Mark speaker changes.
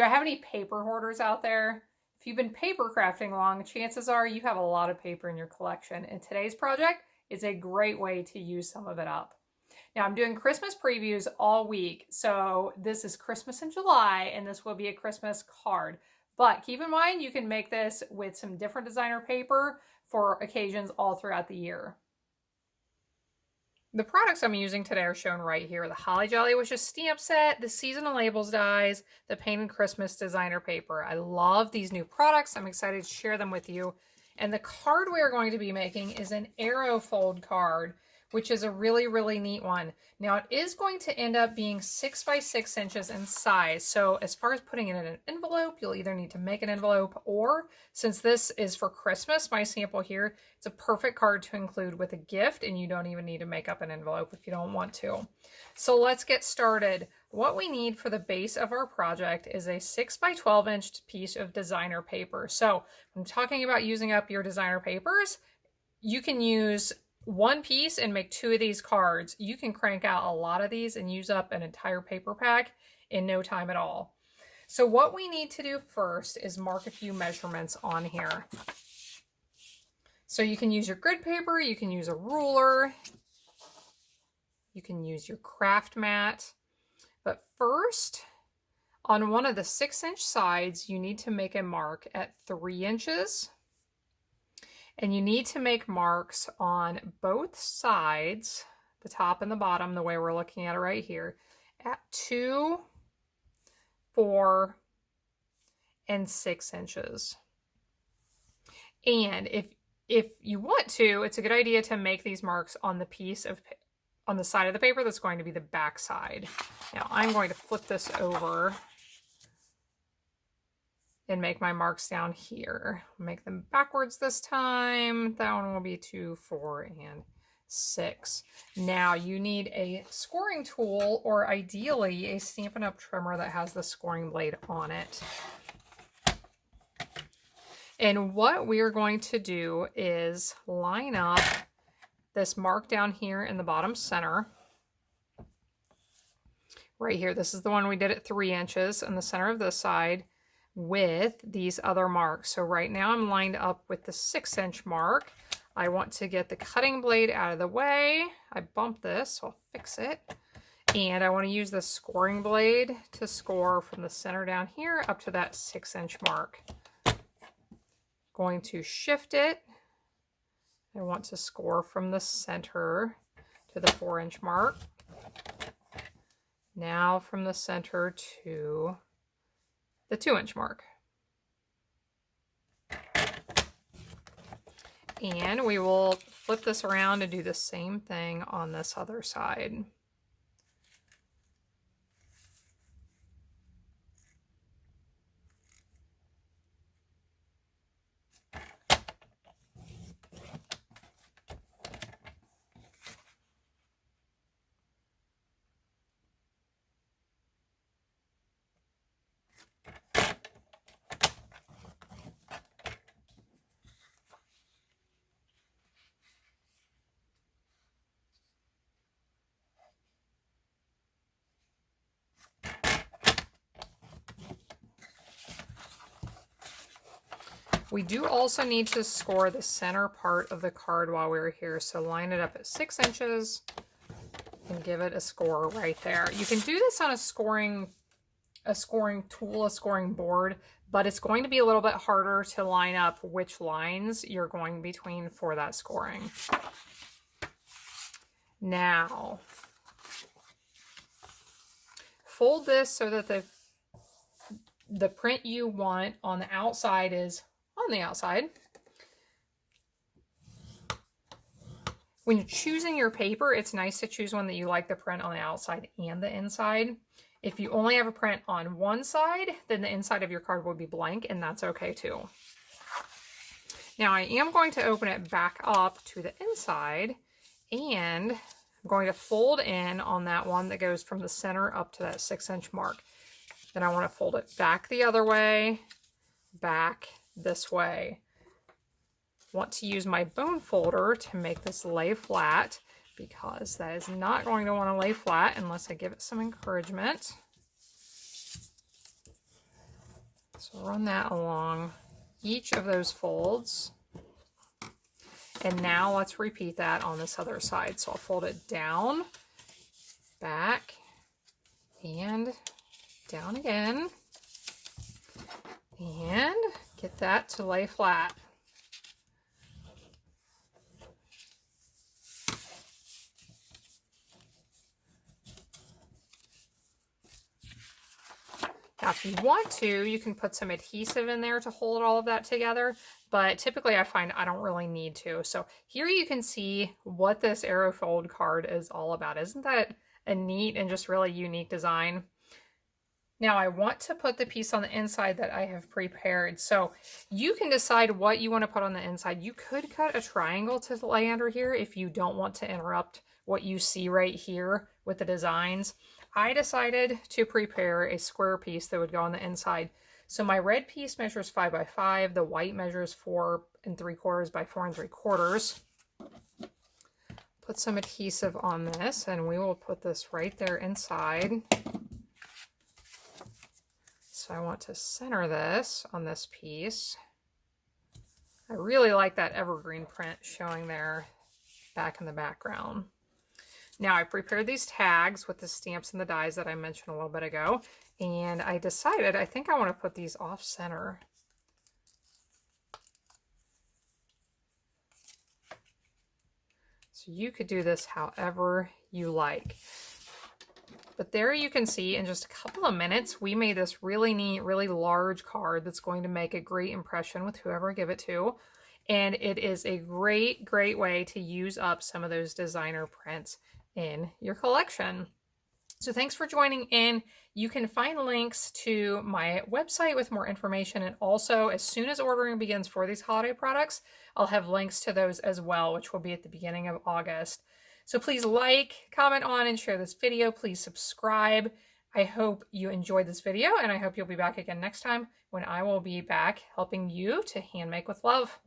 Speaker 1: Do I have any paper hoarders out there? If you've been paper crafting long, chances are you have a lot of paper in your collection, and today's project is a great way to use some of it up. Now, I'm doing Christmas previews all week, so this is Christmas in July, and this will be a Christmas card. But keep in mind, you can make this with some different designer paper for occasions all throughout the year. The products I'm using today are shown right here. The Holly Jolly Wishes stamp set, the seasonal labels dies, the Painted Christmas designer paper. I love these new products. I'm excited to share them with you. And the card we are going to be making is an arrow fold card, which is a really, really neat one. Now it is going to end up being 6 by 6 inches in size. So as far as putting it in an envelope, you'll either need to make an envelope, or since this is for Christmas, my sample here, it's a perfect card to include with a gift, and you don't even need to make up an envelope if you don't want to. So let's get started. What we need for the base of our project is a 6 by 12 inch piece of designer paper. So when I'm talking about using up your designer papers, you can use one piece and make 2 of these cards. You can crank out a lot of these and use up an entire paper pack in no time at all. So what we need to do first is mark a few measurements on here. So you can use your grid paper, you can use a ruler, you can use your craft mat. But first, on one of the 6-inch sides, you need to make a mark at 3 inches. And you need to make marks on both sides, the top and the bottom, the way we're looking at it right here, at 2, 4, and 6 inches. And if you want to, it's a good idea to make these marks on the piece of on the side of the paper that's going to be the back side. Now I'm going to flip this over and make my marks down here. Make them backwards this time. That one will be 2, 4, and 6. Now you need a scoring tool, or ideally a Stampin' Up! Trimmer that has the scoring blade on it. And what we are going to do is line up this mark down here in the bottom center. Right here, this is the one we did at 3 inches in the center of this side, with these other marks. So right now I'm lined up with the 6-inch mark. I want to get the cutting blade out of the way. I bumped this, so I'll fix it. And I want to use the scoring blade to score from the center down here up to that 6-inch mark. Going to shift it. I want to score from the center to the 4-inch mark. Now from the center to the 2-inch mark. And we will flip this around and do the same thing on this other side. We do also need to score the center part of the card while we're here. So line it up at 6 inches and give it a score right there. You can do this on a scoring tool, a scoring board, but it's going to be a little bit harder to line up which lines you're going between for that scoring. Now, fold this so that the print you want on the outside is on the outside. When you're choosing your paper, it's nice to choose one that you like the print on the outside and the inside. If you only have a print on one side, then the inside of your card will be blank, and that's okay too. Now I am going to open it back up to the inside, and I'm going to fold in on that one that goes from the center up to that 6-inch mark. Then I want to fold it back the other way, back this way. Want to use my bone folder to make this lay flat, because that is not going to want to lay flat unless I give it some encouragement. So run that along each of those folds. And now let's repeat that on this other side. So I'll fold it down, back, and down again. And get that to lay flat. Now, if you want to, you can put some adhesive in there to hold all of that together, but typically I find I don't really need to. So here you can see what this arrow fold card is all about. Isn't that a neat and just really unique design? Now I want to put the piece on the inside that I have prepared. So you can decide what you want to put on the inside. You could cut a triangle to lay under here if you don't want to interrupt what you see right here with the designs. I decided to prepare a square piece that would go on the inside. So my red piece measures 5 by 5, the white measures 4 3/4 by 4 3/4. Put some adhesive on this and we will put this right there inside. So I want to center this on this piece. I really like that evergreen print showing there back in the background. Now I prepared these tags with the stamps and the dies that I mentioned a little bit ago, and I decided I think I want to put these off center. So you could do this however you like. But there you can see in just a couple of minutes, we made this really neat, really large card that's going to make a great impression with whoever I give it to. And it is a great, great way to use up some of those designer prints in your collection. So thanks for joining in. You can find links to my website with more information, and also as soon as ordering begins for these holiday products, I'll have links to those as well, which will be at the beginning of August. So please like, comment on, and share this video. Please subscribe. I hope you enjoyed this video, and I hope you'll be back again next time when I will be back helping you to hand make with love.